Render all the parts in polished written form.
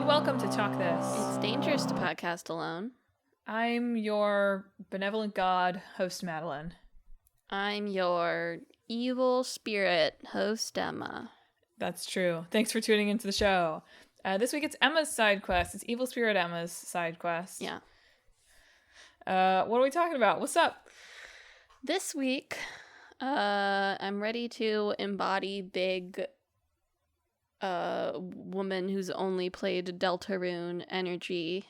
welcome to Talk This. It's dangerous to podcast alone. I'm your benevolent god, host Madelyn. I'm your evil spirit, host Emma. That's true. Thanks for tuning into the show. This week it's Emma's side quest. It's Evil Spirit Emma's side quest. Yeah. What are we talking about? What's up? This week, I'm ready to embody big woman who's only played Deltarune energy.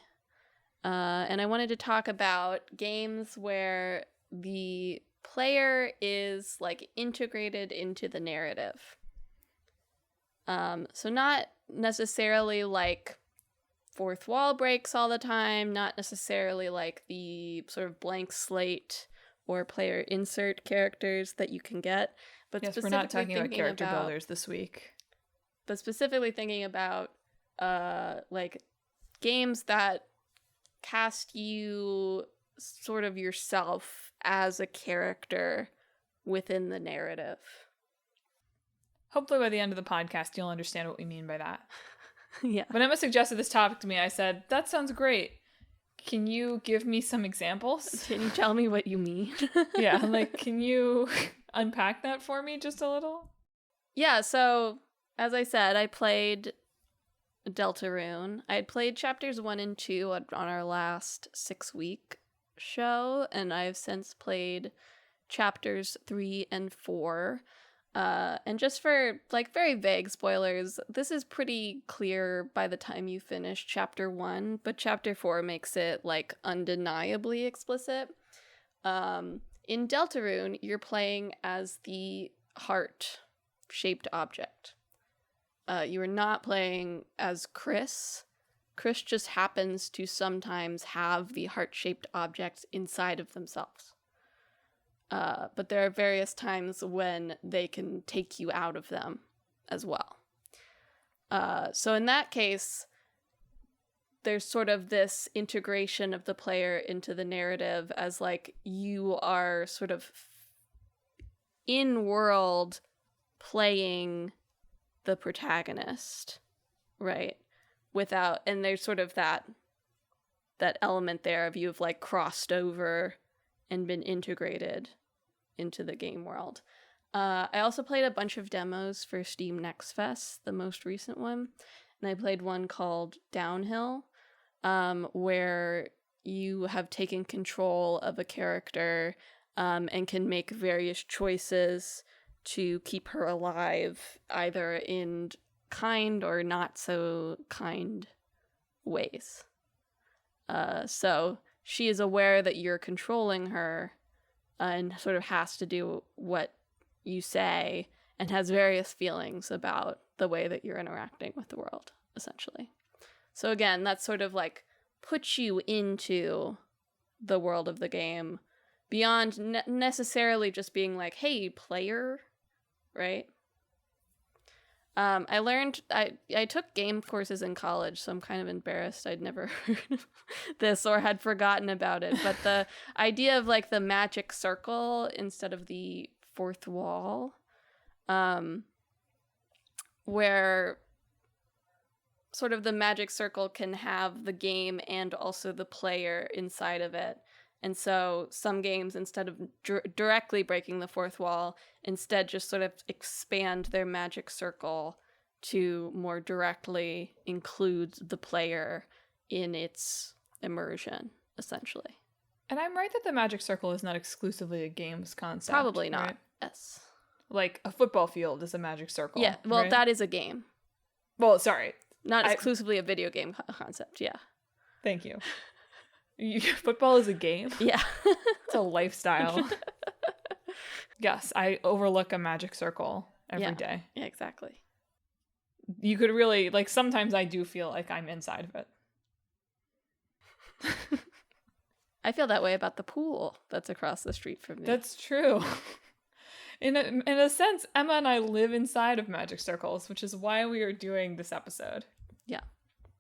And I wanted to talk about games where the player is like integrated into the narrative. So not necessarily like fourth wall breaks all the time, not necessarily like the sort of blank slate or player insert characters that you can get. But yes, we're not talking about character builders this week. But specifically thinking about like games that cast you sort of yourself as a character within the narrative. Hopefully by the end of the podcast, you'll understand what we mean by that. Yeah. When Emma suggested this topic to me, I said, that sounds great. Can you give me some examples? Can you tell me what you mean? Yeah, like, can you unpack that for me just a little? Yeah, so as I said, I played Deltarune. I had played chapters 1 and 2 on our last 6-week show, and I've since played chapters 3 and 4. And just for like very vague spoilers, this is pretty clear by the time you finish chapter 1, but chapter 4 makes it like undeniably explicit. In Deltarune, you're playing as the heart-shaped object. You are not playing as Chris. Chris just happens to sometimes have the heart-shaped objects inside of themselves. But there are various times when they can take you out of them as well. So in that case, there's sort of this integration of the player into the narrative as like you are sort of in-world playing the protagonist, right? And there's sort of that element there of you've like crossed over and been integrated into the game world. I also played a bunch of demos for Steam Next Fest, the most recent one, and I played one called Downhill, where you have taken control of a character and can make various choices to keep her alive, either in kind or not so kind ways. So she is aware that you're controlling her and sort of has to do what you say and has various feelings about the way that you're interacting with the world, essentially. So again, that's sort of like puts you into the world of the game beyond necessarily just being like, hey, player, right? I took game courses in college, so I'm kind of embarrassed I'd never heard of this or had forgotten about it. But the idea of like the magic circle instead of the fourth wall, where sort of the magic circle can have the game and also the player inside of it. And so some games, instead of directly breaking the fourth wall, instead just sort of expand their magic circle to more directly include the player in its immersion, essentially. And I'm right that the magic circle is not exclusively a game's concept. Probably not, right? Yes. Like a football field is a magic circle. Yeah, well, right? That is a game. Well, sorry. Not exclusively a video game concept, yeah. Thank you. Football is a game? Yeah. It's a lifestyle. Yes, I overlook a magic circle every day. Yeah, exactly. You could really, like, sometimes I do feel like I'm inside of it. I feel that way about the pool that's across the street from me. That's true. In a sense, Emma and I live inside of magic circles, which is why we are doing this episode. Yeah.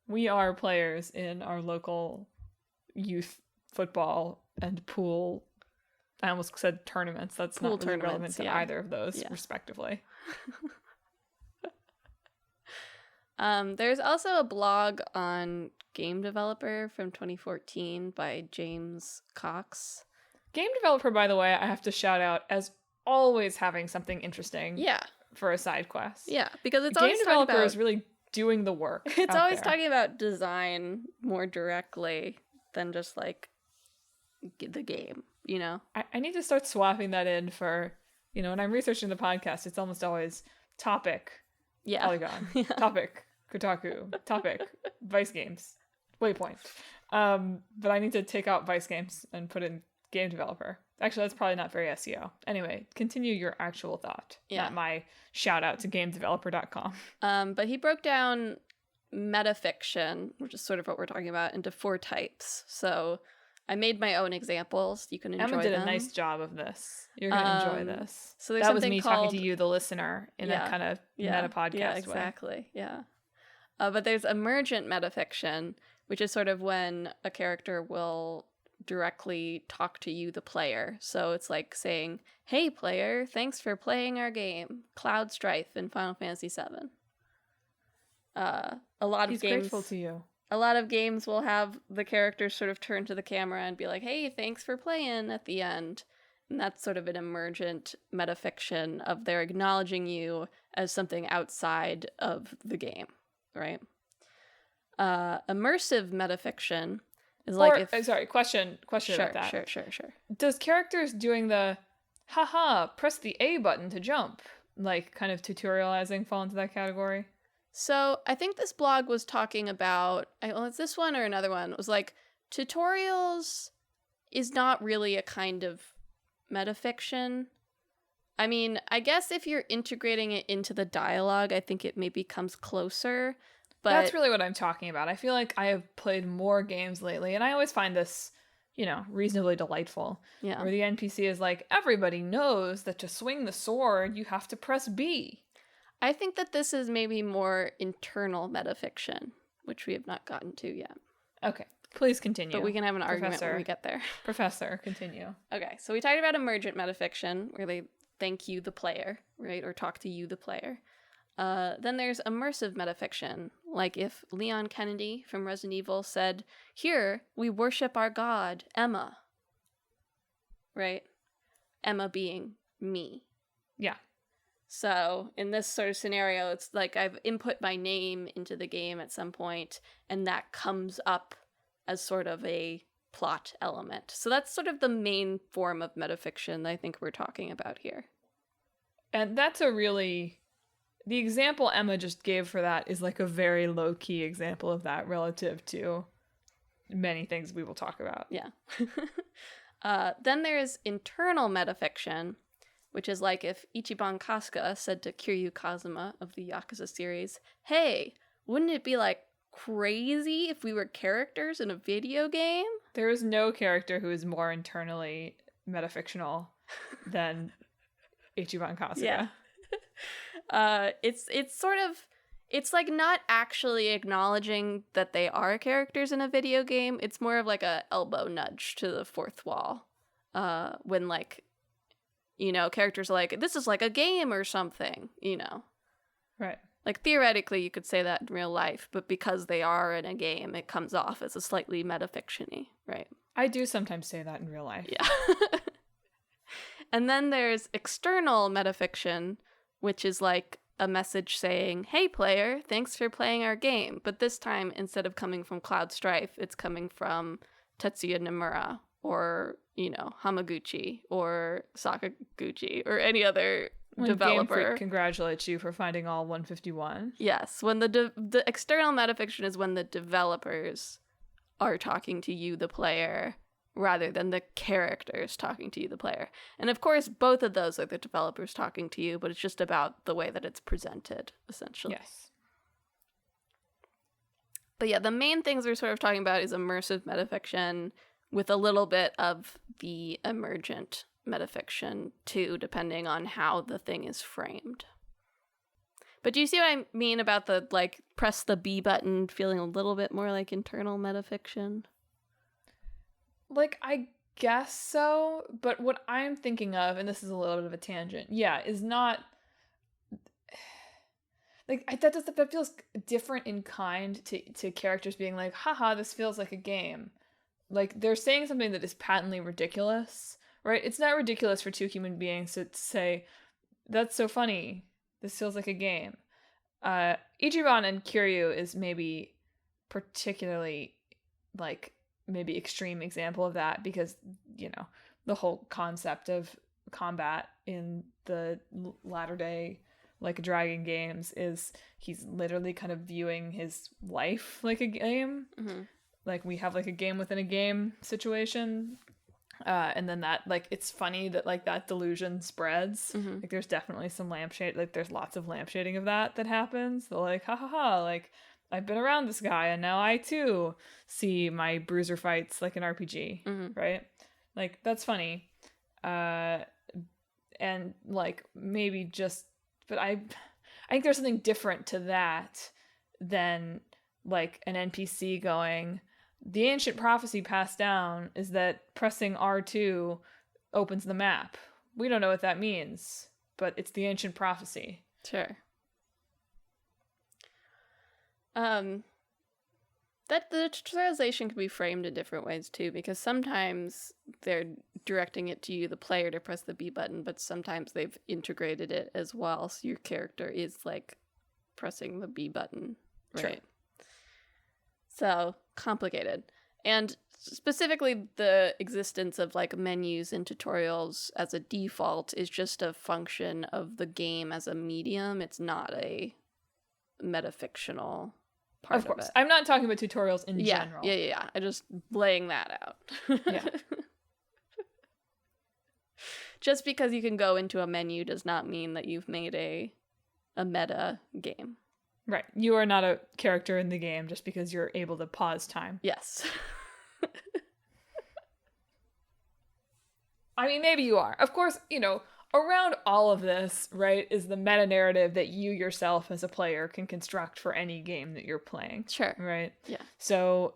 We are players in our local youth football and pool. I almost said tournaments. That's pool not really relevant to either of those, respectively. There's also a blog on Game Developer from 2014 by James Cox. Game Developer, by the way, I have to shout out as always having something interesting Yeah. for a side quest. Yeah, because it's Game always Developer talking about, is really doing the work. it's out always there. talking about design more directly than just like the game, you know? I need to start swapping that in for, when I'm researching the podcast, it's almost always topic, Yeah. Polygon, Yeah. topic, Kotaku, topic, Vice Games, Waypoint. But I need to take out Vice Games and put in Game Developer. Actually, that's probably not very SEO. Anyway, continue your actual thought. Yeah. Not my shout out to gamedeveloper.com. But he broke down metafiction, which is sort of what we're talking about, into 4 types. So I made my own examples. You can enjoy them. Emma did a nice job of this. You're going to enjoy this. So there's that was something me called... talking to you, the listener, in a kind of meta podcast Yeah, way. exactly. Yeah. But there's emergent metafiction, which is sort of when a character will directly talk to you, the player. So it's like saying, "Hey, player, thanks for playing our game, Cloud Strife in Final Fantasy VII." A lot He's of games, grateful to you. A lot of games will have the characters sort of turn to the camera and be like, "Hey, thanks for playing" at the end. And that's sort of an emergent metafiction of they're acknowledging you as something outside of the game, right? Immersive metafiction is like question sure, about that. Sure. Does characters doing the haha, press the A button to jump, like kind of tutorializing fall into that category? So I think this blog was talking about, well, it's this one or another one. It was like, tutorials is not really a kind of metafiction. I mean, I guess if you're integrating it into the dialogue, I think it maybe comes closer. But that's really what I'm talking about. I feel like I have played more games lately, and I always find this, reasonably delightful. Yeah. Where the NPC is like, everybody knows that to swing the sword, you have to press B. I think that this is maybe more internal metafiction, which we have not gotten to yet. Okay, please continue. But we can have an argument when we get there. Professor, continue. Okay, so we talked about emergent metafiction, where they thank you, the player, right? Or talk to you, the player. Then there's immersive metafiction, like if Leon Kennedy from Resident Evil said, "Here, we worship our god, Emma." Right? Emma being me. Yeah. So in this sort of scenario, it's like I've input my name into the game at some point, and that comes up as sort of a plot element. So that's sort of the main form of metafiction that I think we're talking about here. And that's the example Emma just gave for that is like a very low-key example of that relative to many things we will talk about. Yeah. Then there's internal metafiction, which is like if Ichiban Kasuga said to Kiryu Kazuma of the Yakuza series, "Hey, wouldn't it be like crazy if we were characters in a video game?" There is no character who is more internally metafictional than Ichiban Kasuga. Yeah. It's like not actually acknowledging that they are characters in a video game. It's more of like a elbow nudge to the fourth wall. When like, characters are like, "This is like a game or something," Right. Like theoretically you could say that in real life, but because they are in a game, it comes off as a slightly metafiction-y, right? I do sometimes say that in real life. Yeah. And then there's external metafiction, which is like a message saying, "Hey player, thanks for playing our game." But this time, instead of coming from Cloud Strife, it's coming from Tetsuya Nomura or, Hamaguchi or Sakaguchi or any other developer. Game Freak congratulates you for finding all 151. Yes, when the external metafiction is when the developers are talking to you, the player, rather than the characters talking to you, the player. And of course, both of those are the developers talking to you, but it's just about the way that it's presented, essentially. Yes. But yeah, the main things we're sort of talking about is immersive metafiction with a little bit of the emergent metafiction too, depending on how the thing is framed. But do you see what I mean about the, like, press the B button feeling a little bit more like internal metafiction? Like, I guess so, but what I'm thinking of, and this is a little bit of a tangent, is not... that feels different in kind to characters being like, haha, this feels like a game. Like, they're saying something that is patently ridiculous, right? It's not ridiculous for two human beings to say, that's so funny, this feels like a game. Ichiban and Kiryu is maybe particularly, like, maybe extreme example of that, because, you know, the whole concept of combat in the latter day, like, Dragon games is he's literally kind of viewing his life like a game. Mm-hmm. Like, we have, like, a game within a game situation. And then that, like, it's funny that, like, that delusion spreads. Mm-hmm. Like, there's definitely some lampshade, like, there's lots of lampshading of that happens. They're like, ha ha ha, like, I've been around this guy, and now I too see my bruiser fights like an RPG, Mm-hmm. right? Like, that's funny. And, like, maybe just, but I think there's something different to that than, like, an NPC going, the ancient prophecy passed down is that pressing R2 opens the map. We don't know what that means, but it's the ancient prophecy. Sure. That the tutorialization can be framed in different ways too, because sometimes they're directing it to you, the player, to press the B button, but sometimes they've integrated it as well, so your character is, like, pressing the B button, right? Sure. So, complicated. And specifically, the existence of, like, menus and tutorials as a default is just a function of the game as a medium. It's not a metafictional part Of course. it. I'm not talking about tutorials in general. Yeah. I'm just laying that out. Yeah. Just because you can go into a menu does not mean that you've made a meta game. Right. You are not a character in the game just because you're able to pause time. Yes. I mean, maybe you are. Of course, you know, around all of this, right, is the meta-narrative that you yourself as a player can construct for any game that you're playing. Sure. Right? Yeah. So,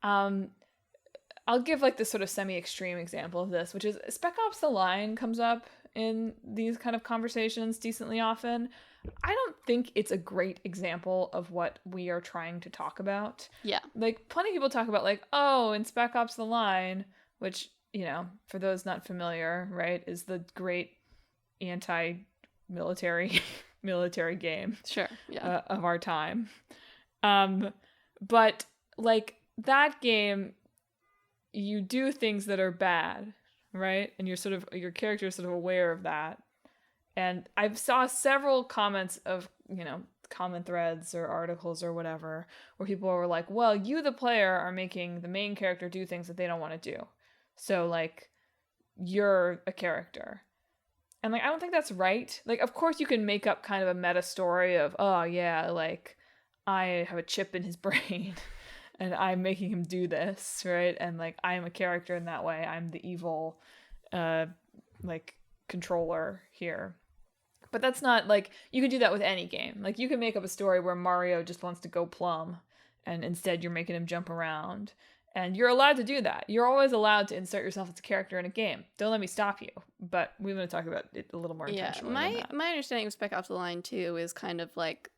I'll give, like, this sort of semi-extreme example of this, which is Spec Ops: The Line comes up in these kind of conversations decently often. I don't think it's a great example of what we are trying to talk about. Yeah. Like, plenty of people talk about, like, oh, in Spec Ops: The Line, which, you know, for those not familiar, right, is the great anti-military military game. Sure. Yeah. Of our time. But, like, that game, you do things that are bad, right? And your character is sort of aware of that. And I saw several comments of, you know, comment threads or articles or whatever, where people were like, well, you, the player, are making the main character do things that they don't want to do. So, like, you're a character. And, like, I don't think that's right. Like, of course you can make up kind of a meta story of, oh, yeah, like, I have a chip in his brain and I'm making him do this, right? And, like, I am a character in that way. I'm the evil, like, controller here. But that's not, like, you can do that with any game. Like, you can make up a story where Mario just wants to go plumb, and instead you're making him jump around. And you're allowed to do that. You're always allowed to insert yourself as a character in a game. Don't let me stop you. But we want to talk about it a little more intentionally. Yeah, my understanding of Spec Ops: The Line, too, is kind of like,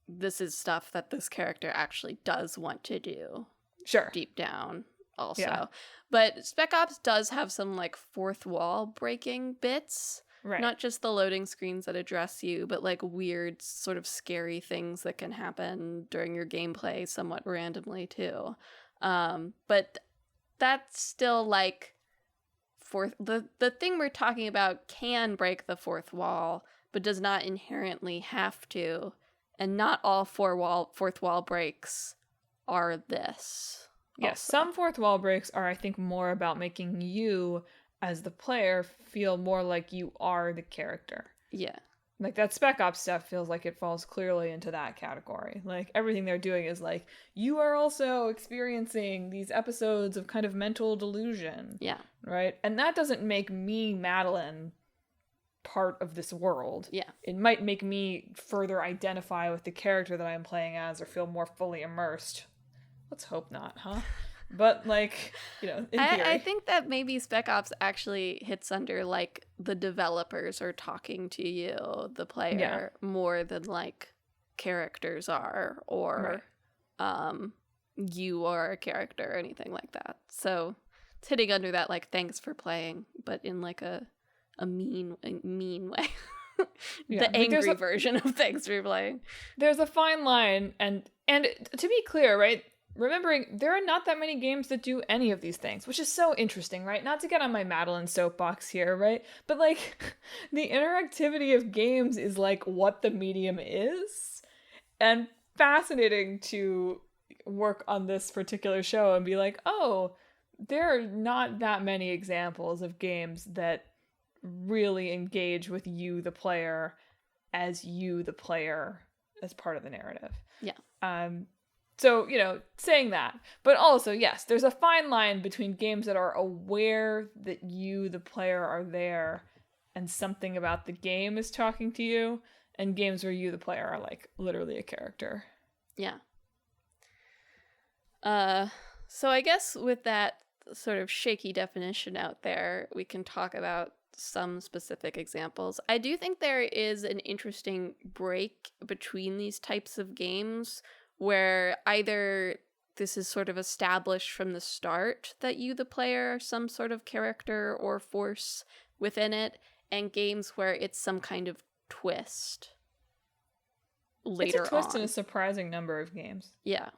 this is stuff that this character actually does want to do. Sure. Deep down, also. Yeah. But Spec Ops does have some, like, fourth wall breaking bits. Right. Not just the loading screens that address you, but, like, weird, sort of scary things that can happen during your gameplay somewhat randomly, too. But that's still, like, the thing we're talking about can break the fourth wall, but does not inherently have to. And not all fourth wall breaks are this. Yes, some fourth wall breaks are, I think, more about making you, as the player, feel more like you are the character. Yeah. Like, that Spec Ops stuff feels like it falls clearly into that category. Like, everything they're doing is like, you are also experiencing these episodes of kind of mental delusion. Yeah. Right? And that doesn't make me, Madelyn, part of this world. Yeah. It might make me further identify with the character that I'm playing as, or feel more fully immersed. Let's hope not, huh? But, like, you know, in theory. I think that maybe Spec Ops actually hits under, like, the developers are talking to you, the player, more than, like, characters are, or you are a character or anything like that. So it's hitting under that, like, thanks for playing, but in like a mean way. The angry version of thanks for playing. There's a fine line, and to be clear, right? Remembering there are not that many games that do any of these things, which is so interesting, right? Not to get on my Madelyn soapbox here, right? But like the interactivity of games is like what the medium is, and fascinating to work on this particular show and be like, oh, there are not that many examples of games that really engage with you, the player, as part of the narrative. Yeah. So, saying that, but also, yes, there's a fine line between games that are aware that you, the player, are there and something about the game is talking to you, and games where you, the player, are like literally a character. Yeah. So I guess with that sort of shaky definition out there, we can talk about some specific examples. I do think there is an interesting break between these types of games where either this is sort of established from the start that you, the player, are some sort of character or force within it, and games where it's some kind of twist later on. It's a twist in a surprising number of games. Yeah.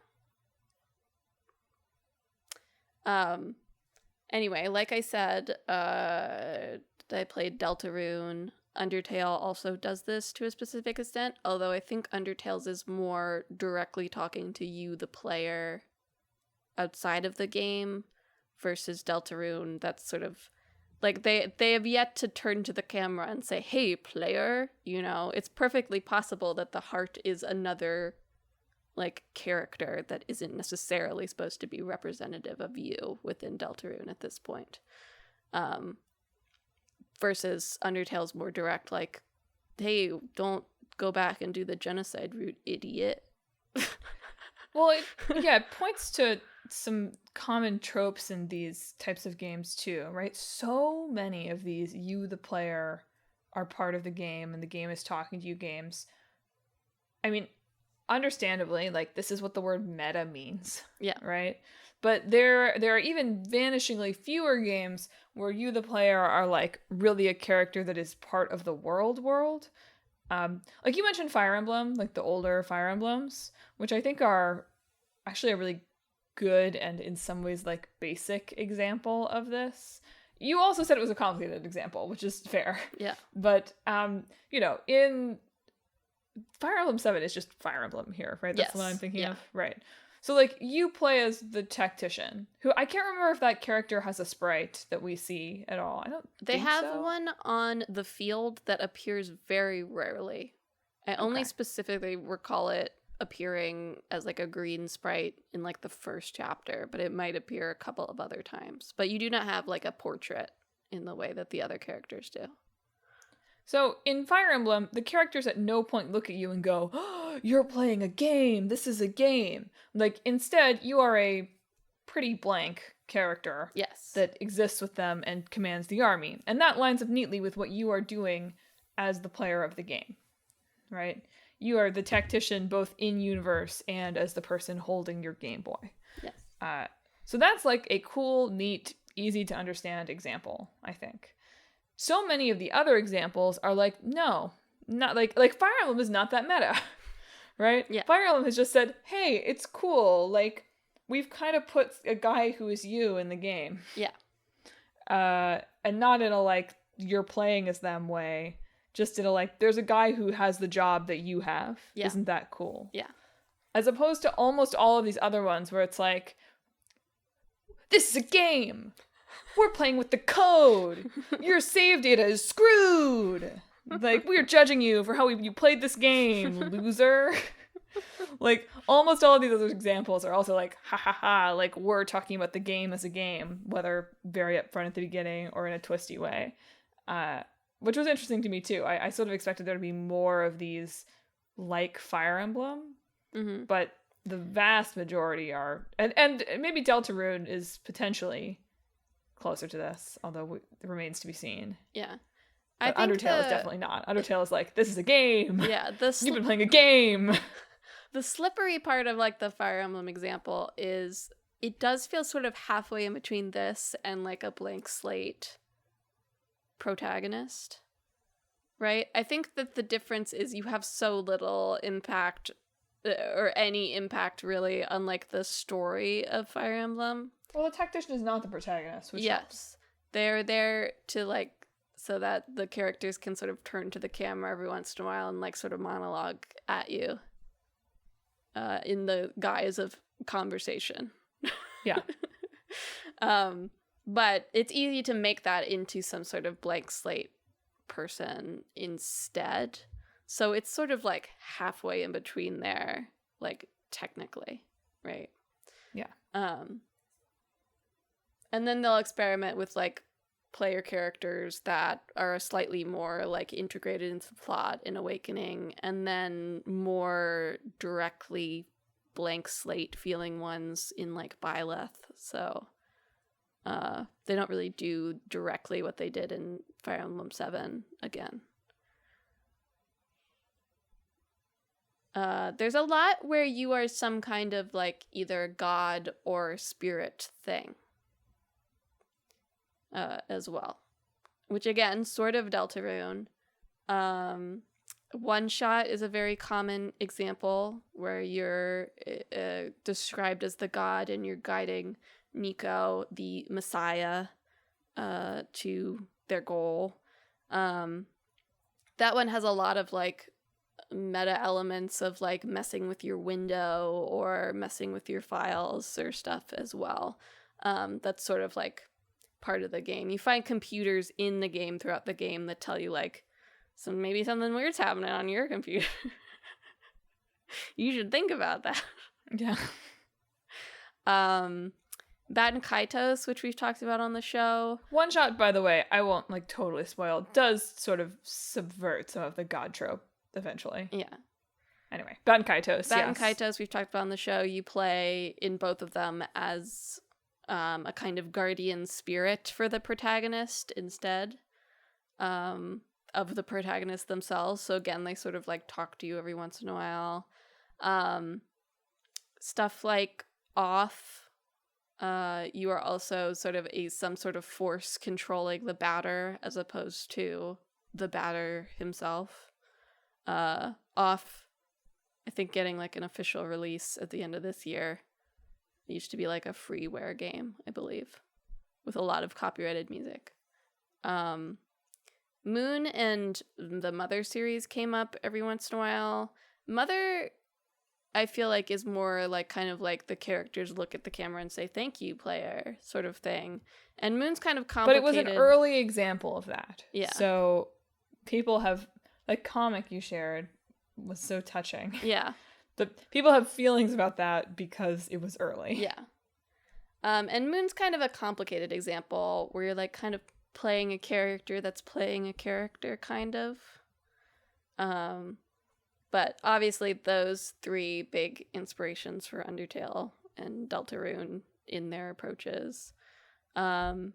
Anyway, like I said, I played Deltarune. Undertale also does this to a specific extent, although I think Undertale's is more directly talking to you, the player, outside of the game, versus Deltarune, that's sort of like they have yet to turn to the camera and say, hey, player, it's perfectly possible that the heart is another like character that isn't necessarily supposed to be representative of you within Deltarune at this point. Versus Undertale's more direct, like, hey, don't go back and do the genocide route, idiot. Well, it points to some common tropes in these types of games too, right? So many of these, you, the player, are part of the game and the game is talking to you games. I mean, understandably, like, this is what the word meta means. Yeah. Right? But there are even vanishingly fewer games where you, the player, are like really a character that is part of the world. Like you mentioned Fire Emblem, like the older Fire Emblems, which I think are actually a really good and in some ways like basic example of this. You also said it was a complicated example, which is fair. Yeah. But in Fire Emblem 7 is just Fire Emblem here, right? That's what I'm thinking of. Right. So, like, you play as the tactician, who I can't remember if that character has a sprite that we see at all. I don't They think have so. one on the field that appears very rarely. I only specifically recall it appearing as, like, a green sprite in, like, the first chapter, but it might appear a couple of other times. But you do not have, like, a portrait in the way that the other characters do. So, in Fire Emblem, the characters at no point look at you and go, oh, you're playing a game, this is a game. Like, instead, you are a pretty blank character that exists with them and commands the army. And that lines up neatly with what you are doing as the player of the game, right? You are the tactician both in-universe and as the person holding your Game Boy. Yes. So that's like a cool, neat, easy-to-understand example, I think. So many of the other examples are like, no, not like Fire Emblem is not that meta, right? Yeah. Fire Emblem has just said, hey, it's cool. Like, we've kind of put a guy who is you in the game. Yeah. And not in a, like, you're playing as them way. Just in a, like, there's a guy who has the job that you have. Yeah. Isn't that cool? Yeah. As opposed to almost all of these other ones where it's like, this is a game. We're playing with the code. Your save data is screwed. Like, we're judging you for how you played this game, loser. Like, almost all of these other examples are also like, ha ha ha, like, we're talking about the game as a game, whether very upfront at the beginning or in a twisty way. Which was interesting to me, too. I sort of expected there to be more of these, like Fire Emblem, but the vast majority are... And maybe Deltarune is potentially closer to this, although it remains to be seen. Yeah. But Undertale is definitely not. Undertale is like, this is a game. Yeah, You've been playing a game. the slippery part of like the Fire Emblem example is it does feel sort of halfway in between this and like a blank slate protagonist, right? I think that the difference is you have so little impact or any impact really on like the story of Fire Emblem. Well, the tactician is not the protagonist, which yes helps. They're there to like so that the characters can sort of turn to the camera every once in a while and like sort of monologue at you in the guise of conversation. Yeah. But it's easy to make that into some sort of blank slate person instead. So it's sort of like halfway in between there, like technically, right? Yeah. And then they'll experiment with like player characters that are slightly more like integrated into the plot in Awakening, and then more directly blank slate feeling ones in like Byleth. So they don't really do directly what they did in Fire Emblem 7 again. There's a lot where you are some kind of like either god or spirit thing as well, which again, sort of Deltarune. One Shot is a very common example where you're described as the god and you're guiding Nico, the Messiah, to their goal. That one has a lot of like meta elements of like messing with your window or messing with your files or stuff as well. That's sort of like part of the game. You find computers in the game throughout the game that tell you like maybe something weird's happening on your computer. You should think about that. Yeah. Baten Kaitos, which we've talked about on the show. One Shot, by the way, I won't like totally spoil, does sort of subvert some of the god trope eventually. Yeah. Anyway, Baten Kaitos. Baten Kaitos, we've talked about on the show. You play in both of them as a kind of guardian spirit for the protagonist instead of the protagonist themselves. So again, they sort of like talk to you every once in a while. Stuff like Off, you are also sort of some sort of force controlling the batter as opposed to the batter himself. Off, I think getting like an official release at the end of this year. It used to be like a freeware game, I believe, with a lot of copyrighted music. Moon and the Mother series came up every once in a while. Mother, I feel like, is more like kind of like the characters look at the camera and say, "Thank you, player," sort of thing. And Moon's kind of complicated. But it was an early example of that. Yeah. So people have, like, comic you shared was so touching. Yeah. But people have feelings about that because it was early. Yeah. And Moon's kind of a complicated example where you're like kind of playing a character that's playing a character, kind of. But obviously those three big inspirations for Undertale and Deltarune in their approaches. Deadly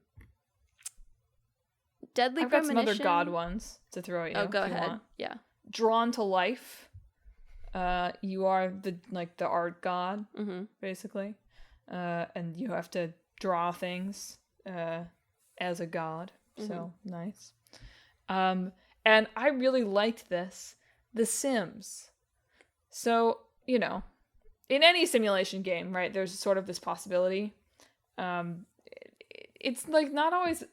I've got some other god ones to throw at you. Oh, go if you ahead. want. Yeah. Drawn to Life. You are the art god, basically. And you have to draw things as a god. So nice. And I really liked this. The Sims. So, you know, in any simulation game, right, there's sort of this possibility. It's like not always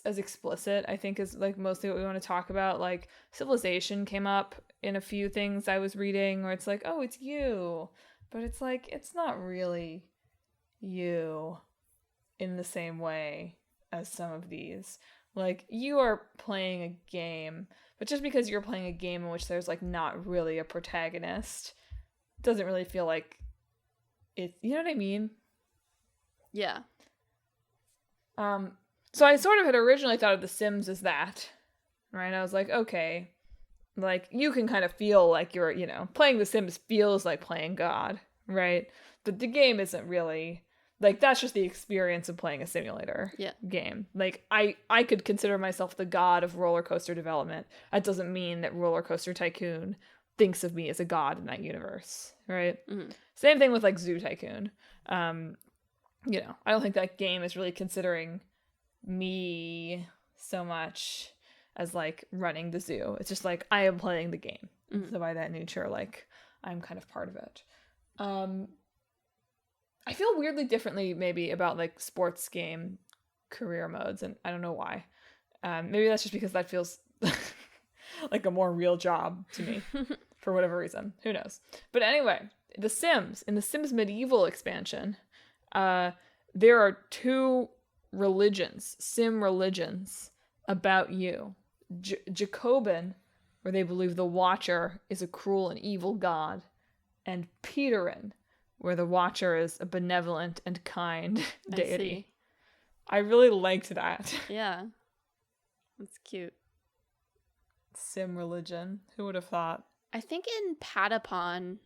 as explicit, I think, as like mostly what we want to talk about. Like Civilization came up in a few things I was reading where it's like, oh, it's you. But it's like, it's not really you in the same way as some of these. Like, you are playing a game, but just because you're playing a game in which there's like not really a protagonist doesn't really feel like it, you know what I mean? Yeah. So I sort of had originally thought of The Sims as that, right? I was like, okay, like you can kind of feel like you're, you know, playing The Sims feels like playing God, right? But the game isn't really Like, that's just the experience of playing a simulator game. Like, I could consider myself the god of roller coaster development. That doesn't mean that Roller Coaster Tycoon thinks of me as a god in that universe, right? Same thing with, like, Zoo Tycoon. You know, I don't think that game is really considering me so much as, like, running the zoo. It's just like, I am playing the game. So by that nature, like, I'm kind of part of it. I feel weirdly differently maybe about, like, sports game career modes, and I don't know why. Maybe that's just because that feels like a more real job to me for whatever reason. Who knows? But anyway, in the Sims Medieval expansion, there are two religions, sim religions, about you. Jacobin, where they believe the Watcher is a cruel and evil god, and Peterin, where the Watcher is a benevolent and kind deity. I really liked that. Yeah. That's cute. Sim religion. Who would have thought? I think in Patapon,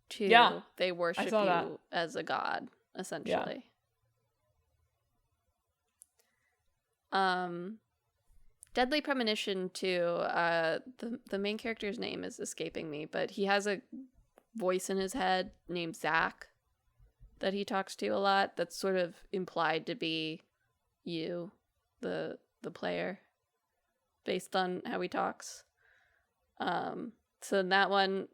too, they worship you as a god, essentially. Yeah. Deadly Premonition, too. The main character's name is escaping me, but he has a voice in his head named Zach that he talks to a lot that's sort of implied to be you, the player, based on how he talks. So in that one,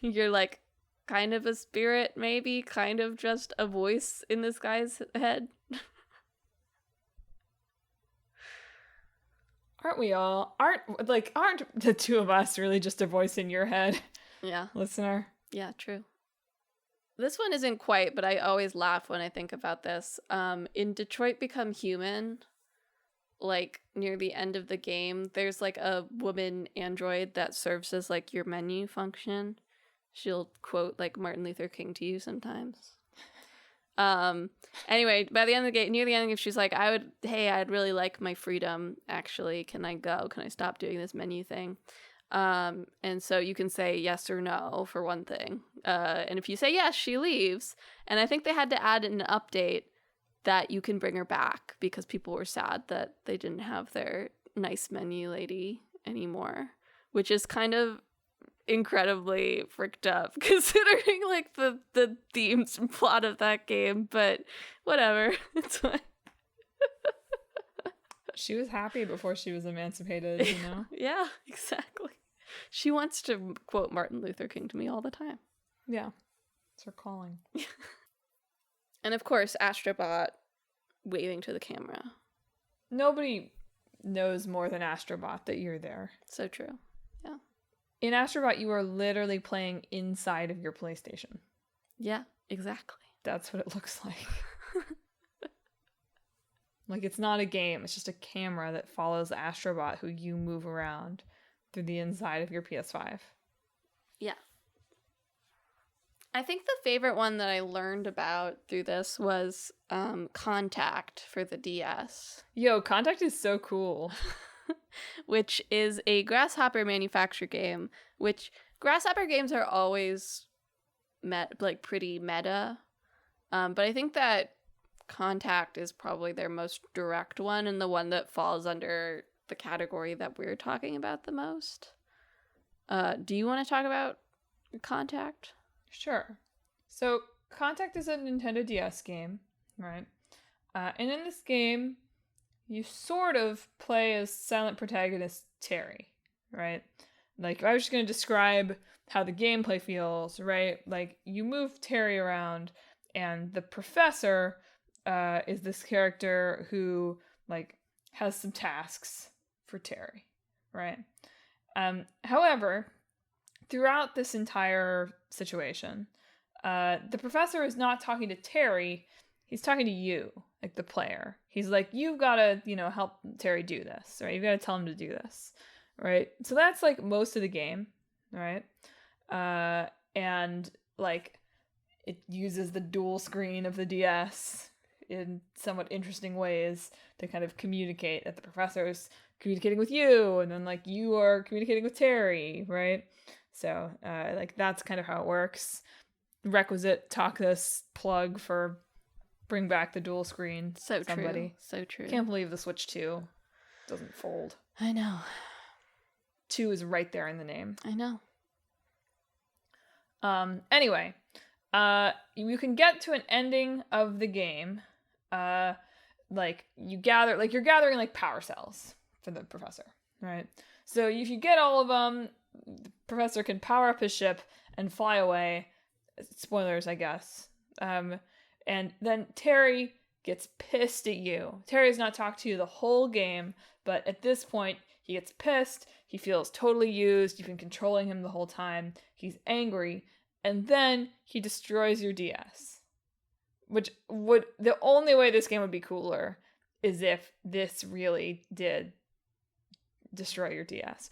you're like kind of a spirit, maybe, kind of just a voice in this guy's head. Aren't we all? Aren't the two of us really just a voice in your head? Yeah. Listener? Yeah, true. This one isn't quite, but I always laugh when I think about this. In Detroit Become Human, like near the end of the game, there's like a woman android that serves as like your menu function. She'll quote like Martin Luther King to you sometimes. Anyway, by the end of the game, near the end of the game, she's like, I'd really like my freedom, actually. Can I go? Can I stop doing this menu thing? And so you can say yes or no for one thing. And if you say yes, she leaves. And I think they had to add an update that you can bring her back because people were sad that they didn't have their nice menu lady anymore, which is kind of incredibly fricked up considering like the themes and plot of that game, but whatever. It's fine. She was happy before she was emancipated, you know? Yeah, exactly. She wants to quote Martin Luther King to me all the time. Yeah. It's her calling. And of course, Astrobot waving to the camera. Nobody knows more than Astrobot that you're there. So true. Yeah. In Astrobot, you are literally playing inside of your PlayStation. Yeah, exactly. That's what it looks like. Like, it's not a game. It's just a camera that follows Astrobot, who you move around through the inside of your PS5. Yeah. I think the favorite one that I learned about through this was Contact for the DS. Yo, Contact is so cool. Which is a Grasshopper manufactured game, which Grasshopper games are always pretty meta. But I think that Contact is probably their most direct one and the one that falls under the category that we're talking about the most. Do you want to talk about Contact? Sure. So Contact is a Nintendo DS game, right? And in this game, you sort of play as silent protagonist Terry, right? Like, I was just going to describe how the gameplay feels, right? Like, you move Terry around, and the professor is this character who, like, has some tasks for Terry, right? However, throughout this entire situation, the professor is not talking to Terry, he's talking to you, like the player. He's like, you've got to, help Terry do this, right? You've got to tell him to do this, right? So that's, like, most of the game, right? And, like, it uses the dual screen of the DS in somewhat interesting ways to kind of communicate that the professor's communicating with you, and then, like, you are communicating with Terry, right? So, like, that's kind of how it works. Requisite talk this plug for Bring back the dual screen. So somebody. true. So true. Can't believe the Switch 2 doesn't fold. I know. 2 is right there in the name. I know. Anyway, you can get to an ending of the game. Like you're gathering like power cells for the professor, right? So if you get all of them, the professor can power up his ship and fly away. Spoilers, I guess. And then Terry gets pissed at you. Terry has not talked to you the whole game, but at this point, he gets pissed. He feels totally used. You've been controlling him the whole time. He's angry. And then he destroys your DS. Which the only way this game would be cooler is if this really did destroy your DS.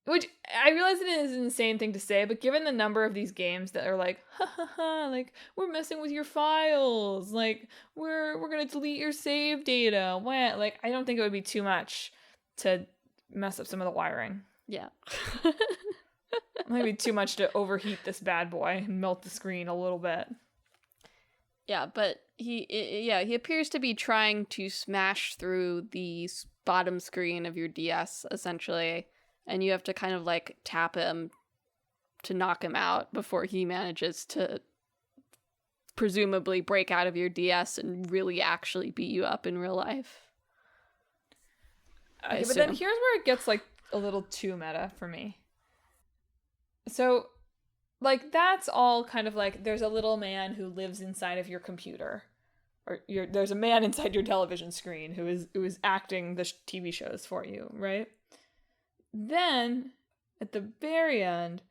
Which, I realize it is an insane thing to say, but given the number of these games that are like, ha ha ha, like, we're messing with your files, like, we're gonna delete your save data, what? Like, I don't think it would be too much to mess up some of the wiring. Yeah. It might be too much to overheat this bad boy and melt the screen a little bit. Yeah, but he appears to be trying to smash through the bottom screen of your DS, essentially. And you have to kind of like tap him to knock him out before he manages to presumably break out of your DS and really actually beat you up in real life. Okay, but then here's where it gets like a little too meta for me. So, like, that's all kind of like there's a little man who lives inside of your computer. Or there's a man inside your television screen who is acting the TV shows for you, right? Then, at the very end,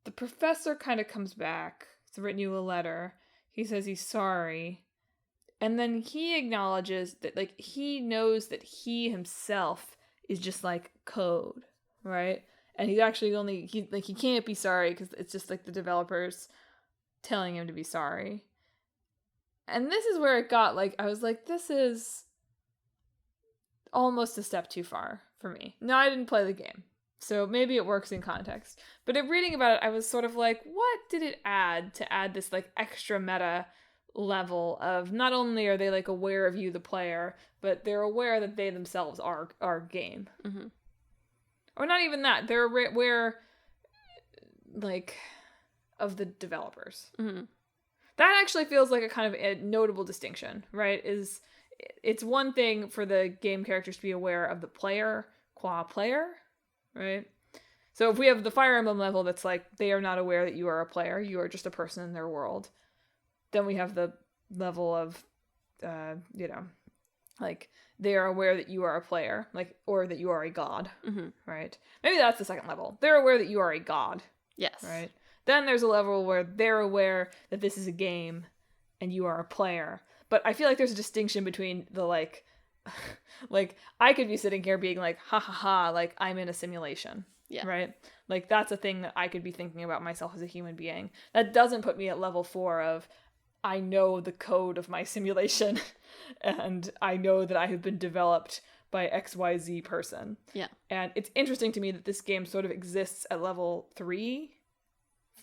the professor kind of comes back. He's written you a letter. He says he's sorry. And then he acknowledges that, like, he knows that he himself is just, like, code, right? And he's actually he can't be sorry because it's just, like, the developers telling him to be sorry. And this is where it got, like, I was like, this is almost a step too far for me. No, I didn't play the game, so maybe it works in context. But in reading about it, I was sort of like, what did it add to add this, like, extra meta level of not only are they, like, aware of you, the player, but they're aware that they themselves are game. Mm-hmm. Or not even that. They're aware, like, of the developers. Mm-hmm. That actually feels like a kind of a notable distinction, right? It's one thing for the game characters to be aware of the player qua player, right? So if we have the Fire Emblem level that's like they are not aware that you are a player, you are just a person in their world. Then we have the level of, like they are aware that you are a player, like, or that you are a god, right? Maybe that's the second level. They're aware that you are a god. Yes. Right? Then there's a level where they're aware that this is a game and you are a player. But I feel like there's a distinction between the, like, like, I could be sitting here being like, ha ha ha, like, I'm in a simulation. Yeah. Right? Like, that's a thing that I could be thinking about myself as a human being. That doesn't put me at level 4 of, I know the code of my simulation and I know that I have been developed by XYZ person. Yeah. And it's interesting to me that this game sort of exists at level 3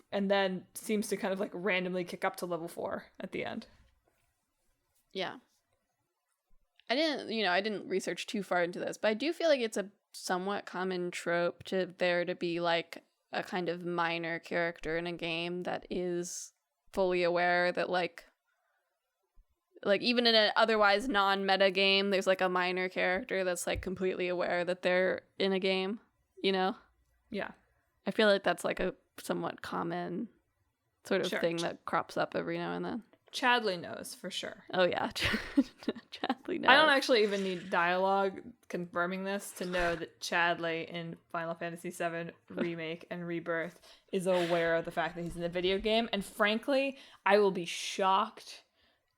and then seems to kind of like randomly kick up to level 4 at the end. Yeah. I didn't research too far into this, but I do feel like it's a somewhat common trope to there to be like a kind of minor character in a game that is fully aware that like even in an otherwise non-meta game, there's like a minor character that's like completely aware that they're in a game, you know? Yeah. I feel like that's like a somewhat common sort of thing that crops up every now and then. Chadley knows for sure. Oh yeah. Chadley knows. I don't actually even need dialogue confirming this to know that Chadley in Final Fantasy VII Remake and Rebirth is aware of the fact that he's in the video game, and frankly, I will be shocked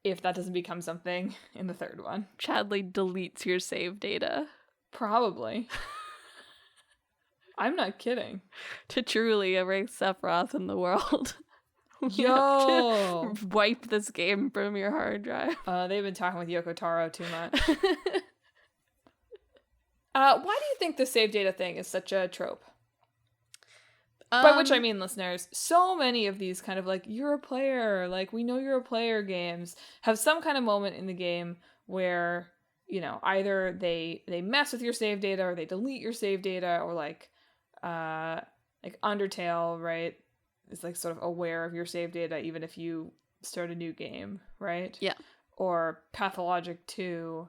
if that doesn't become something in the third one. Chadley deletes your save data. Probably. I'm not kidding. To truly erase Sephiroth in the world. Yo! Have to wipe this game from your hard drive. They've been talking with Yoko Taro too much. Why do you think the save data thing is such a trope? By which I mean, listeners, so many of these kind of like, you're a player, like, we know you're a player games have some kind of moment in the game where, you know, either they mess with your save data or they delete your save data, or like Undertale, right, is like sort of aware of your save data even if you start a new game, right? Yeah. Or Pathologic 2,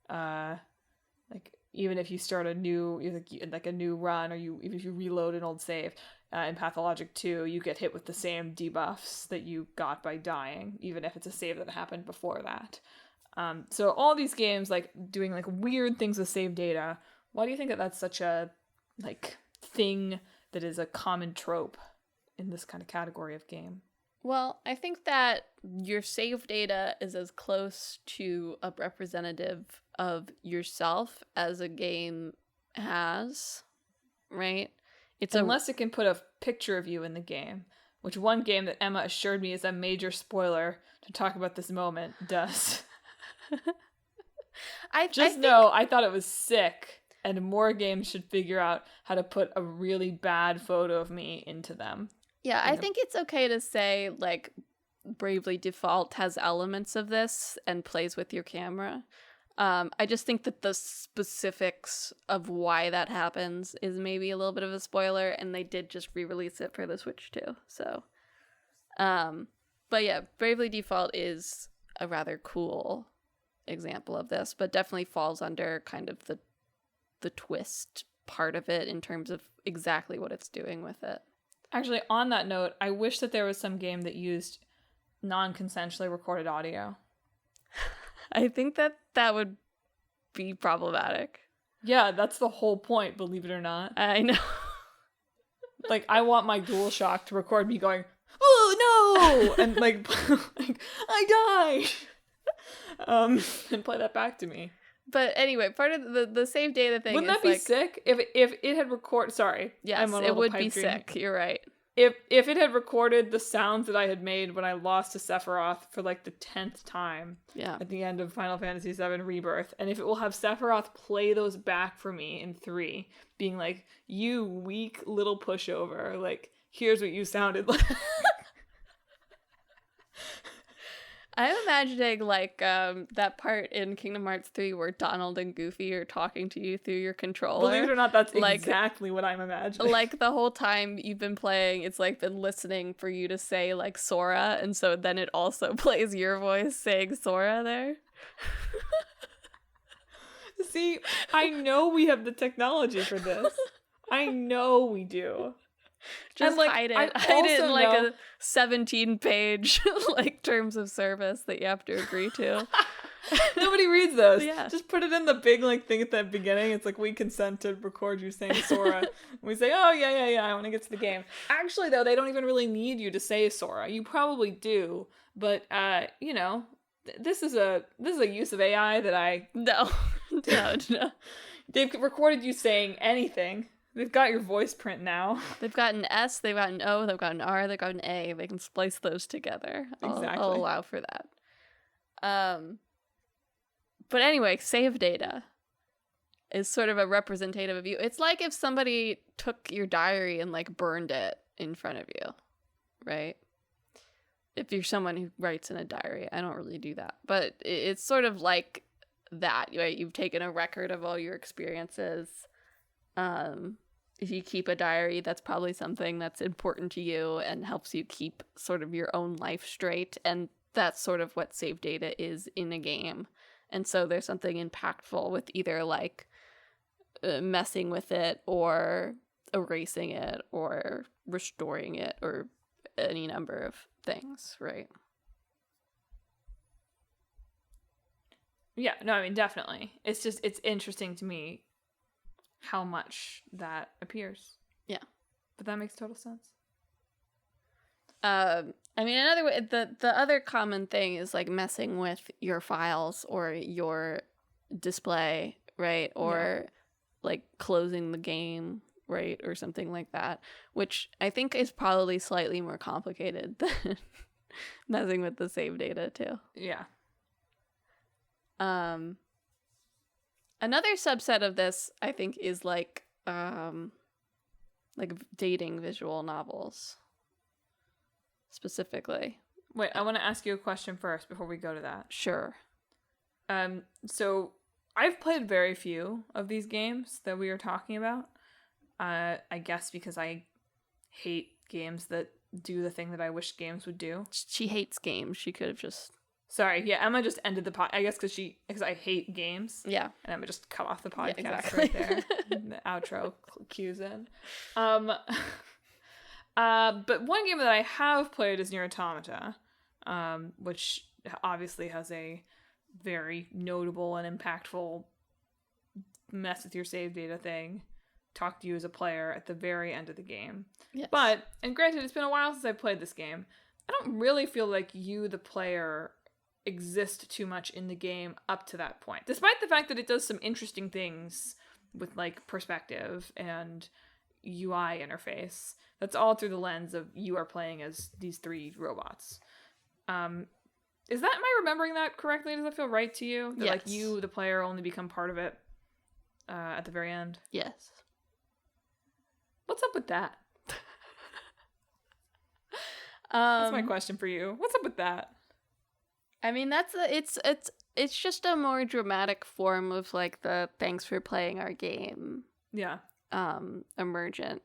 like even if you start a new like a new run, or even if you reload an old save, in Pathologic 2, you get hit with the same debuffs that you got by dying, even if it's a save that happened before that. So all these games like doing like weird things with save data. Why do you think that that's such a like thing that is a common trope in this kind of category of game? Well, I think that your save data is as close to a representative of yourself as a game has, right? Unless it can put a picture of you in the game, which one game that Emma assured me is a major spoiler to talk about this moment does. I thought it was sick, and more games should figure out how to put a really bad photo of me into them. Yeah, I think it's okay to say, like, Bravely Default has elements of this and plays with your camera. I just think that the specifics of why that happens is maybe a little bit of a spoiler, and they did just re-release it for the Switch too. So, but yeah, Bravely Default is a rather cool example of this, but definitely falls under kind of the twist part of it in terms of exactly what it's doing with it. Actually, on that note, I wish that there was some game that used non-consensually recorded audio. I think that would be problematic. Yeah, that's the whole point, believe it or not. I know. Like, I want my DualShock to record me going, "Oh no!" and like I died. And play that back to me. But anyway, part of the save data thing. Wouldn't that be sick if it had recorded? Sorry, yes, it would be sick. You're right. If it had recorded the sounds that I had made when I lost to Sephiroth for like the 10th time, at the end of Final Fantasy VII Rebirth, and if it will have Sephiroth play those back for me in 3, being like, "You weak little pushover, like here's what you sounded like." I'm imagining like that part in Kingdom Hearts 3 where Donald and Goofy are talking to you through your controller. Believe it or not, that's like, exactly what I'm imagining. Like the whole time you've been playing, it's like been listening for you to say like Sora, and so then it also plays your voice saying Sora there. See, I know we have the technology for this. I know we do. Just like, hide it in like a 17-page like terms of service that you have to agree to. Nobody reads those. Yeah. Just put it in the big like thing at the beginning. It's like, we consent to record you saying Sora. And we say, oh yeah, I want to get to the game. Actually, though, they don't even really need you to say Sora. You probably do, but you know, this is a use of AI that I no. They've recorded you saying anything. They've got your voice print now. They've got an S, they've got an O, they've got an R, they've got an A. They can splice those together. Exactly. I'll allow for that. But anyway, save data is sort of a representative of you. It's like if somebody took your diary and like burned it in front of you, right? If you're someone who writes in a diary. I don't really do that. But it's sort of like that, right? You've taken a record of all your experiences. If you keep a diary, that's probably something that's important to you and helps you keep sort of your own life straight. And that's sort of what save data is in a game. And so there's something impactful with either like messing with it or erasing it or restoring it or any number of things, right? Yeah, no, I mean, definitely. It's interesting to me how much that appears. Yeah. But that makes total sense. I mean, another way, the other common thing is like messing with your files or your display, right? Or like closing the game, right? Or something like that, which I think is probably slightly more complicated than messing with the save data too. Yeah. Another subset of this, I think, is like like dating visual novels specifically. Wait, I want to ask you a question first before we go to that. Sure. So I've played very few of these games that we are talking about. I guess because I hate games that do the thing that I wish games would do. She hates games. She could have just... Sorry, yeah, Emma just ended the pod. I guess because I hate games. Yeah. And Emma just cut off the podcast exactly. right there. The outro cues in. But one game that I have played is Nier Automata, which obviously has a very notable and impactful mess with your save data thing. Talk to you as a player at the very end of the game. Yes. But, and granted, it's been a while since I played this game. I don't really feel like you, the player, exist too much in the game up to that point. Despite the fact that it does some interesting things with, like, perspective and UI interface. That's all through the lens of you are playing as these 3 robots. Is that, am I remembering that correctly? Does that feel right to you? That, yes. like, you, the player, only become part of it at the very end? Yes. What's up with that? That's my question for you. What's up with that? I mean, it's just a more dramatic form of like the thanks for playing our game. Yeah. Emergent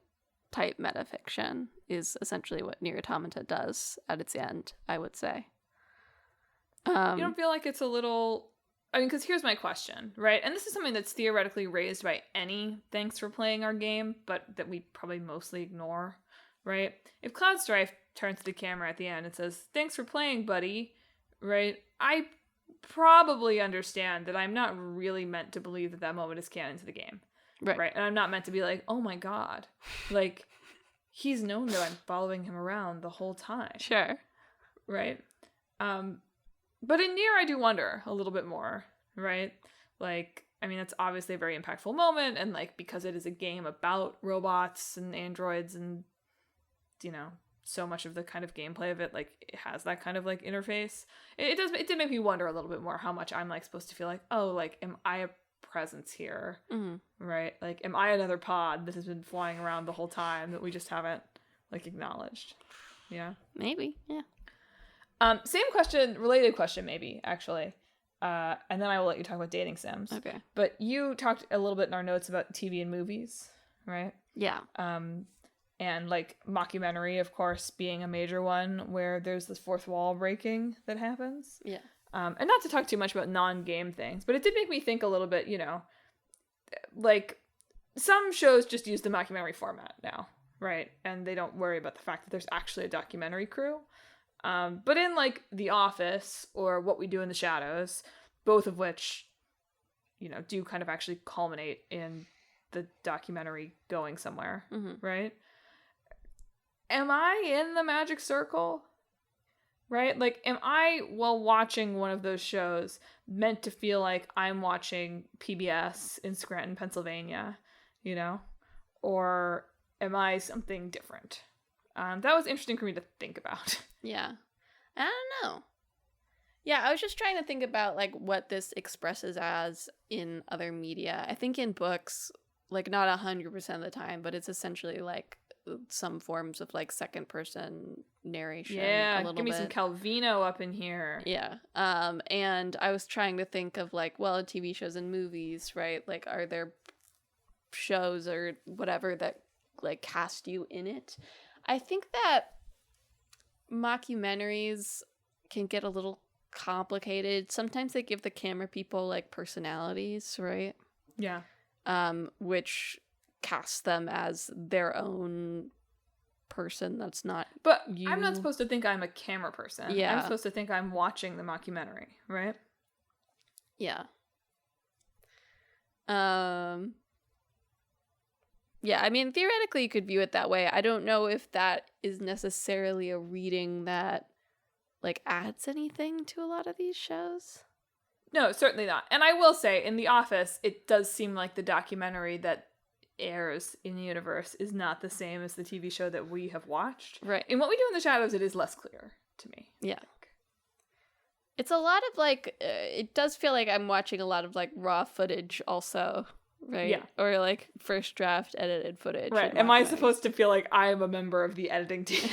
type metafiction is essentially what Nier Automata does at its end, I would say. You don't feel like it's a little... I mean, because here's my question, right? And this is something that's theoretically raised by any thanks for playing our game, but that we probably mostly ignore, right? If Cloud Strife turns to the camera at the end and says, thanks for playing, buddy, right? I probably understand that I'm not really meant to believe that that moment is canon to the game. Right. And I'm not meant to be like, oh my god. Like, he's known that I'm following him around the whole time. Sure. Right? But in Nier, I do wonder a little bit more, right? Like, I mean, that's obviously a very impactful moment, and, like, because it is a game about robots and androids and, you know, so much of the kind of gameplay of it, like, it has that kind of, like, interface. It did make me wonder a little bit more how much I'm, like, supposed to feel like, oh, like, am I a presence here? Mm-hmm. Right? Like, am I another pod that has been flying around the whole time that we just haven't, like, acknowledged? Yeah. Maybe, yeah. Same question, related question maybe, actually. And then I will let you talk about dating sims. Okay. But you talked a little bit in our notes about TV and movies, right? Yeah. And, like, mockumentary, of course, being a major one where there's this fourth wall breaking that happens. Yeah. And not to talk too much about non-game things, but it did make me think a little bit, you know, like, some shows just use the mockumentary format now, right? And they don't worry about the fact that there's actually a documentary crew. But in, like, The Office or What We Do in the Shadows, both of which, you know, do kind of actually culminate in the documentary going somewhere, right? Am I in the magic circle? Right? Like, am I, while watching one of those shows, meant to feel like I'm watching PBS in Scranton, Pennsylvania, you know? Or am I something different? That was interesting for me to think about. Yeah. I don't know. Yeah, I was just trying to think about, like, what this expresses as in other media. I think in books, like, not 100% of the time, but it's essentially, like, some forms of, like, second-person narration. Yeah, a little give me bit. some Calvino up in here. Yeah. And I was trying to think of, like, well, TV shows and movies, right? Like, are there shows or whatever that, like, cast you in it? I think that mockumentaries can get a little complicated. Sometimes they give the camera people, like, personalities, right? Yeah. Which cast them as their own person that's not But you. I'm not supposed to think I'm a camera person. Yeah. I'm supposed to think I'm watching the mockumentary, right? Yeah. Yeah, I mean, theoretically you could view it that way. I don't know if that is necessarily a reading that, like, adds anything to a lot of these shows. No, certainly not. And I will say, in The Office, it does seem like the documentary that airs in the universe is not the same as the TV show that we have watched. Right. In What We Do in the Shadows, it is less clear to me. Yeah. It's a lot of, like, it does feel like I'm watching a lot of, like, raw footage also, right? Yeah. Or like first draft edited footage. Right. Am I supposed to feel like I am a member of the editing team?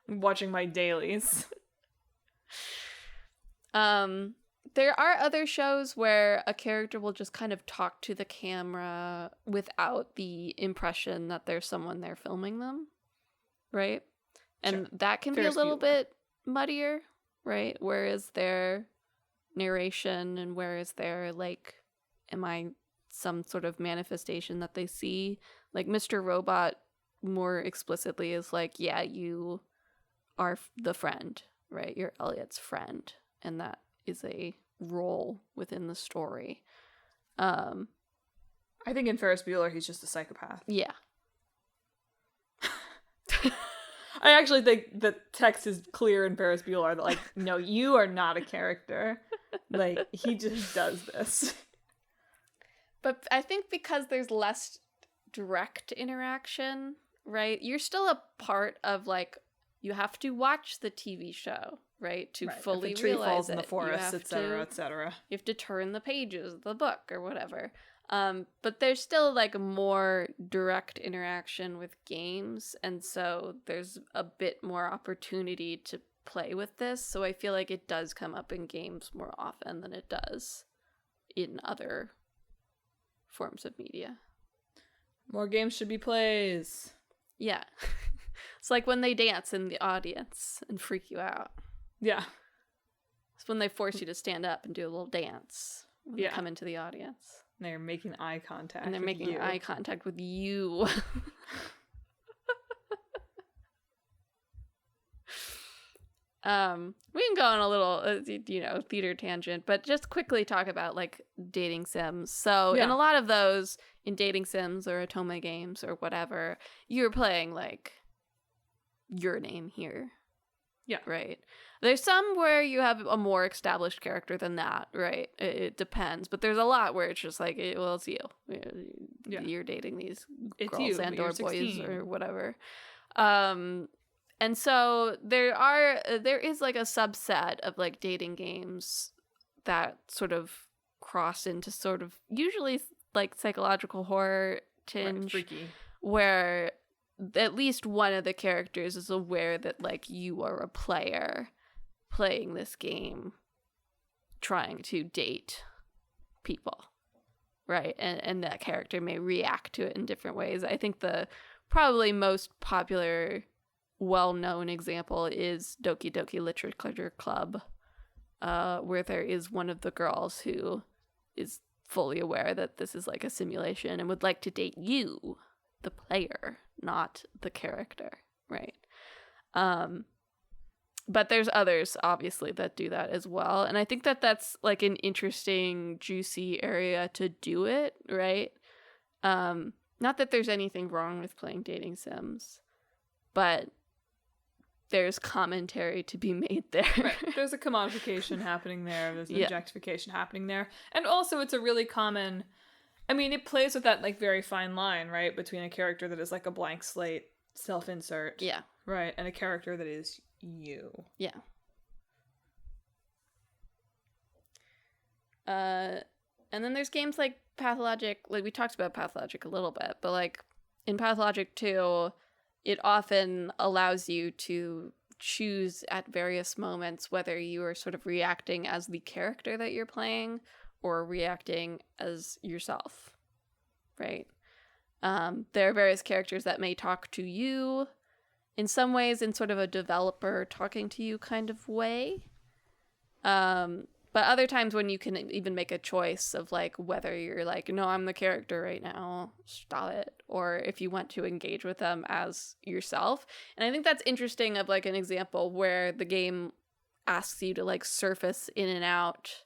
Watching my dailies. There are other shows where a character will just kind of talk to the camera without the impression that there's someone there filming them, right? And that can be a little bit muddier, right? Where is their narration and where is their, like, am I some sort of manifestation that they see? Like, Mr. Robot more explicitly is like, yeah, you are the friend, right? You're Elliot's friend. And that is a role within the story. I think in Ferris Bueller, he's just a psychopath. Yeah. I actually think the text is clear in Ferris Bueller that, like, no, you are not a character. Like, he just does this. But I think because there's less direct interaction, right? You're still a part of, like, you have to watch the TV show, right? To fully if a tree realize falls in the it. forest, etc., etc. You have to turn the pages of the book or whatever. But there's still, like, more direct interaction with games, and so there's a bit more opportunity to play with this. So I feel like it does come up in games more often than it does in other forms of media. More games should be plays. Yeah. It's like when they dance in the audience and freak you out. Yeah. It's when they force you to stand up and do a little dance when they come into the audience. And they're making eye contact. And they're making eye contact with you. We can go on a little, theater tangent, but just quickly talk about, like, dating sims. So in a lot of those, in dating sims or Otome games or whatever, you're playing, like, your name here. Yeah. Right. There's some where you have a more established character than that, right? It depends. But there's a lot where it's just like, well, it's you. You're dating these girls and or boys or whatever. And so there is, like, a subset of, like, dating games that sort of cross into sort of usually, like, psychological horror tinge, freaky, where at least one of the characters is aware that, like, you are a player playing this game, trying to date people, right? And that character may react to it in different ways. I think the probably most popular, well-known example is Doki Doki Literature Club, where there is one of the girls who is fully aware that this is, like, a simulation and would like to date you, the player, not the character, right? But there's others, obviously, that do that as well. And I think that that's, like, an interesting, juicy area to do it, right? Not that there's anything wrong with playing dating sims, but there's commentary to be made there. Right. There's a commodification happening there. There's an objectification happening there. And also, it's a really common... I mean, it plays with that, like, very fine line, right? Between a character that is, like, a blank slate, self-insert. Yeah. Right. And a character that is you. Yeah. And then there's games like Pathologic. Like, we talked about Pathologic a little bit, but, like, in Pathologic 2, it often allows you to choose at various moments whether you are sort of reacting as the character that you're playing or reacting as yourself, right? There are various characters that may talk to you in some ways in sort of a developer talking to you kind of way. But other times when you can even make a choice of, like, whether you're like, no, I'm the character right now, stop it. Or if you want to engage with them as yourself. And I think that's interesting of, like, an example where the game asks you to, like, surface in and out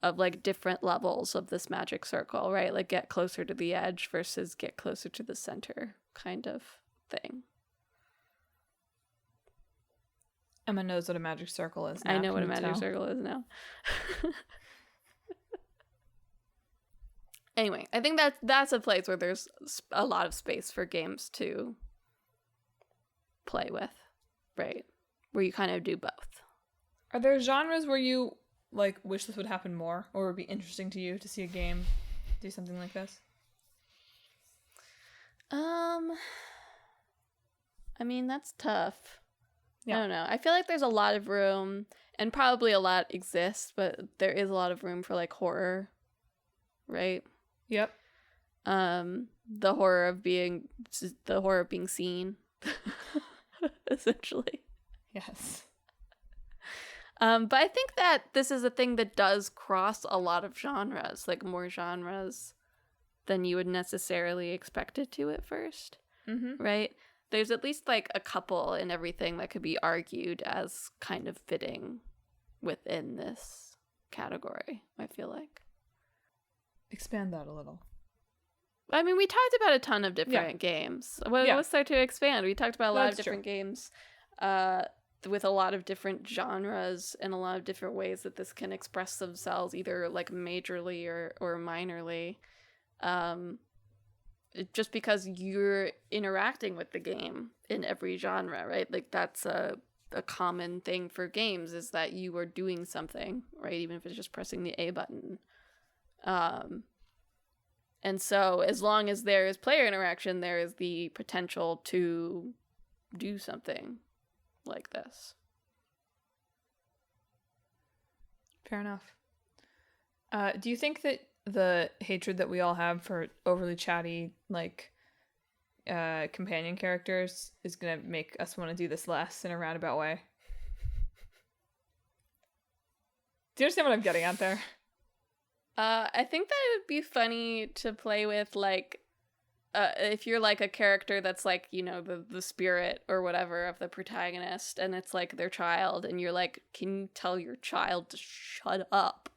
of, like, different levels of this magic circle, right? Like, get closer to the edge versus get closer to the center kind of thing. Emma knows what a magic circle is now. I know what a magic circle is now. Anyway, I think that's a place where there's a lot of space for games to play with, right? Where you kind of do both. Are there genres where you, like, wish this would happen more, or would be interesting to you to see a game do something like this? I mean, that's tough. Yeah. I don't know. I feel like there's a lot of room, and probably a lot exists, but there is a lot of room for like horror, right? Yep. The horror of being seen, essentially. Yes. But I think that this is a thing that does cross a lot of genres, like more genres than you would necessarily expect it to at first, right? There's at least like a couple in everything that could be argued as kind of fitting within this category, I feel like. Expand that a little. I mean, we talked about a ton of different games. What's there to expand? We talked about a lot of different games with a lot of different genres and a lot of different ways that this can express themselves, either like majorly or minorly. Just because you're interacting with the game in every genre, right? Like that's a common thing for games, is that you are doing something, right? Even if it's just pressing the A button. And so as long as there is player interaction, there is the potential to do something like this. Fair enough. Do you think that the hatred that we all have for overly chatty, like, companion characters is gonna make us want to do this less in a roundabout way? Do you understand what I'm getting at there? I think that it would be funny to play with, like, if you're like a character that's like, you know, the spirit or whatever of the protagonist, and it's like their child, and you're like, can you tell your child to shut up?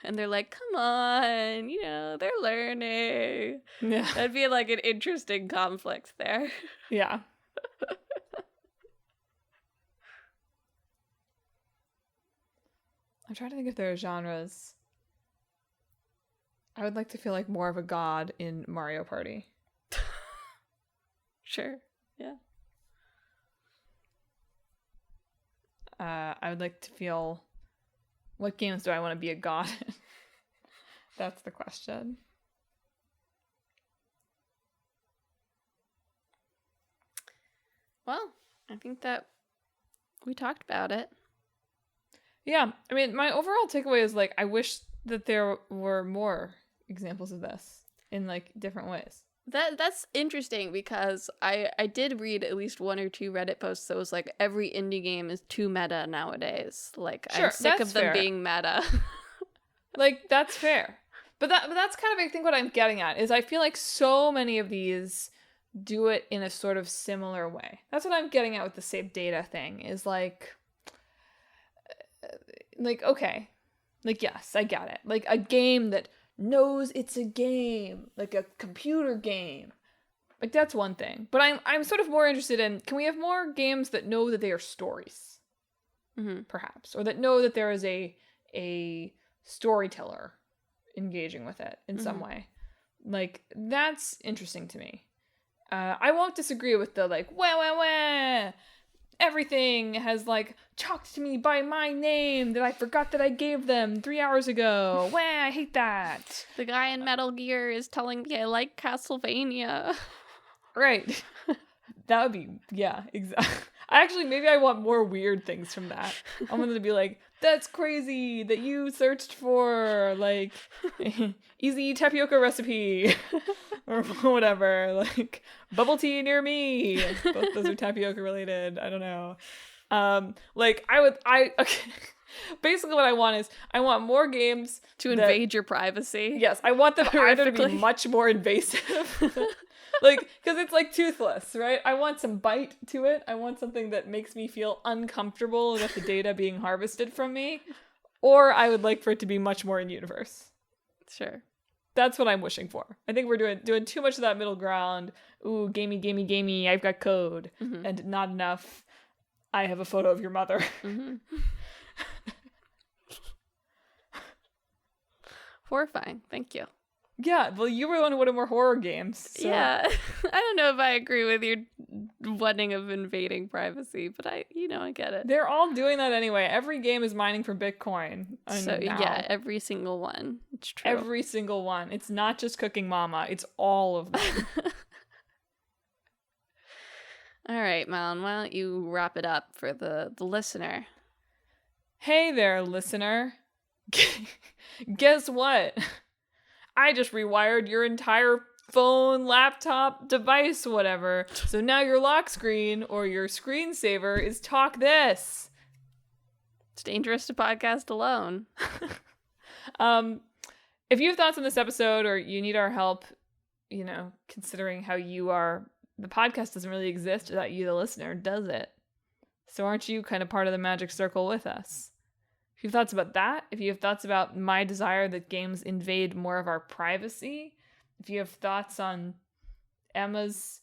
And they're like, come on, you know, they're learning. Yeah. That'd be like an interesting conflict there. Yeah. I'm trying to think if there are genres. I would like to feel like more of a god in Mario Party. Sure. Yeah. I would like to feel... What games do I want to be a god in? That's the question. Well, I think that we talked about it. Yeah, I mean, my overall takeaway is, like, I wish that there were more examples of this in, like, different ways. That's interesting, because I did read at least one or two Reddit posts that was like, every indie game is too meta nowadays. Like, Sure, I'm sick that's of them fair. being meta. Like, that's fair. But that's kind of, I think, what I'm getting at, is I feel like so many of these do it in a sort of similar way. That's what I'm getting at with the save data thing, is like, okay. Like, yes, I get it. Like, a game that knows it's a game, like a computer game, like that's one thing. But I'm sort of more interested in, can we have more games that know that they are stories, perhaps, or that know that there is a storyteller engaging with it in some way? Like, that's interesting to me. I won't disagree with the like, wah, everything has like talked to me by my name that I forgot that I gave them 3 hours ago. Wah, I hate that. The guy in Metal Gear is telling me I like Castlevania. Right. That would be, yeah, exactly. Actually, maybe I want more weird things from that. I want them to be like, that's crazy that you searched for, like, easy tapioca recipe. Or whatever. Like, bubble tea near me. Both those are tapioca related. I don't know. Okay. Basically what I want is, I want more games to invade your privacy. Yes, I want them either to be much more invasive. Like, because it's like Toothless, right? I want some bite to it. I want something that makes me feel uncomfortable with the data being harvested from me. Or I would like for it to be much more in universe. Sure. That's what I'm wishing for. I think we're doing too much of that middle ground. Ooh, gamey, I've got code. And not enough, I have a photo of your mother. Horrifying. Thank you. Yeah, well, you were the one who wanted more horror games. So. Yeah. I don't know if I agree with your wanting of invading privacy, but I get it. They're all doing that anyway. Every game is mining for Bitcoin. So, yeah, every single one. It's true. Every single one. It's not just Cooking Mama. It's all of them. All right, Madelyn, why don't you wrap it up for the listener? Hey there, listener. Guess what? I just rewired your entire phone, laptop, device, whatever. So now your lock screen or your screensaver is Talk This. It's dangerous to podcast alone. If you have thoughts on this episode or you need our help, considering how you are, the podcast doesn't really exist without you, the listener, does it? So aren't you kind of part of the magic circle with us? If you have thoughts about that, if you have thoughts about my desire that games invade more of our privacy, if you have thoughts on Emma's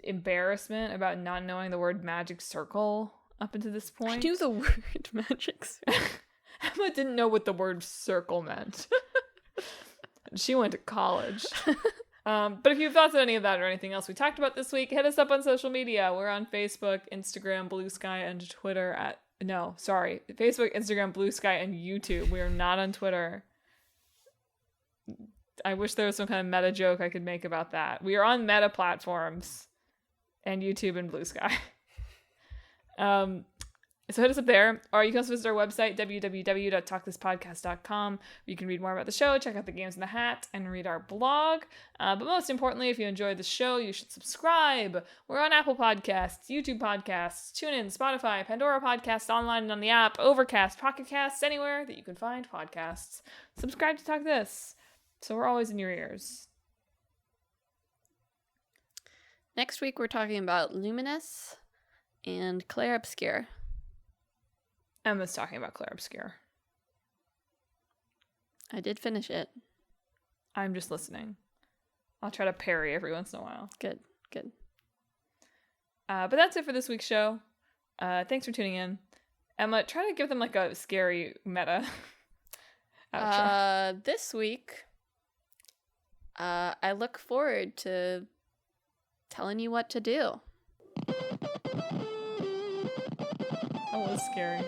embarrassment about not knowing the word magic circle up until this point. I knew the word magic circle. Emma didn't know what the word circle meant. She went to college. But if you have thoughts on any of that or anything else we talked about this week, hit us up on social media. We're on Facebook, Instagram, Blue Sky, and Twitter Facebook, Instagram, Blue Sky, and YouTube. We are not on Twitter. I wish there was some kind of meta joke I could make about that. We are on meta platforms and YouTube and Blue Sky. So hit us up there, or you can also visit our website, www.talkthispodcast.com, where you can read more about the show, check out the games in the hat, and read our blog. But most importantly, if you enjoyed the show, you should subscribe. We're on Apple Podcasts, YouTube Podcasts, TuneIn, Spotify, Pandora Podcasts, online and on the app, Overcast, Pocket Casts, anywhere that you can find podcasts. Subscribe to Talk This, so we're always in your ears. Next week, we're talking about Luminous and Clair Obscure. Emma's talking about Clair Obscure. I did finish it. I'm just listening. I'll try to parry every once in a while. Good. But that's it for this week's show. Thanks for tuning in. Emma, try to give them like a scary meta outro. This week, I look forward to telling you what to do. That was scary.